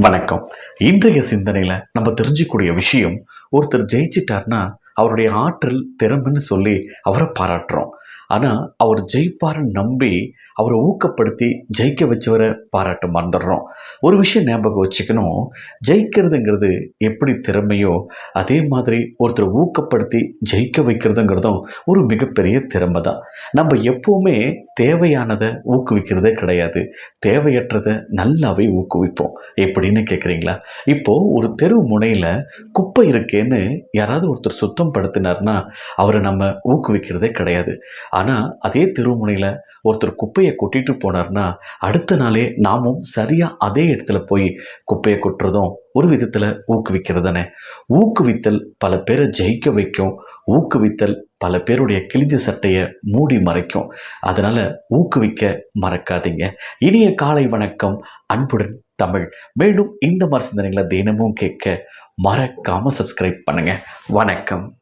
வணக்கம். இன்றைய சிந்தனையில நம்ம தெரிஞ்சுக்கக்கூடிய விஷயம், ஒருத்தர் ஜெயிச்சிட்டார்னா, அவருடைய ஆற்றல், திறமைன்னு சொல்லி அவர பாராட்டுறோம். ஆனா, அவர் ஜெயிப்பாருன்னு நம்பி, அவர ஊக்கப்படுத்தி ஜெயிக்க வச்சவர பாராட்ட மறந்துடுறோம். ஒரு விஷயம் ஞாபகம் வச்சுக்கணும், ஜெயிக்கிறதுங்கிறது எப்படி திறமையோ, அதே மாதிரி ஒருத்தர ஊக்கப்படுத்தி ஜெயிக்க வைக்கிறதுங்கிறதும் ஒரு மிகப்பெரிய திறமை தான். நம்ம எப்பவுமே தேவையானத ஊக்குவிக்கிறதே கிடையாது. தேவையற்றத நல்லாவே ஊக்குவிப்போம். எப்படின்னு கேட்குறீங்களா? இப்போ ஒரு தெரு முனையில குப்பை இருக்கேன்னு யாராவது ஒருத்தர் சுத்தம் படுத்தினார்னா, அவர நம்ம ஊக்குவிக்கிறதே கிடையாது. ஆனா, அதே தெரு முனையில ஒருத்தர் குப்பைய கொட்டிட்டு போனார்னா, அடுத்த நாளே நாமும் சரியா அதே இடத்துல போய் குப்பைய கொட்டுறதும் ஒரு விதத்துல ஊக்குவிக்கிறது தானே. ஊக்குவித்தல் பல பேர ஜெயிக்க வைக்கும். ஊக்குவித்தல் பல பேருடைய கிழிஞ்ச சட்டைய மூடி மறைக்கும். அதனால ஊக்குவிக்க மறக்காதீங்க. இனிய காலை வணக்கம். அன்புடன் தமிழ். மேலும் இந்த மாதிரி சிந்தனைகளை தினமும் கேட்க மறக்காம சப்ஸ்கிரைப் பண்ணுங்க. வணக்கம்.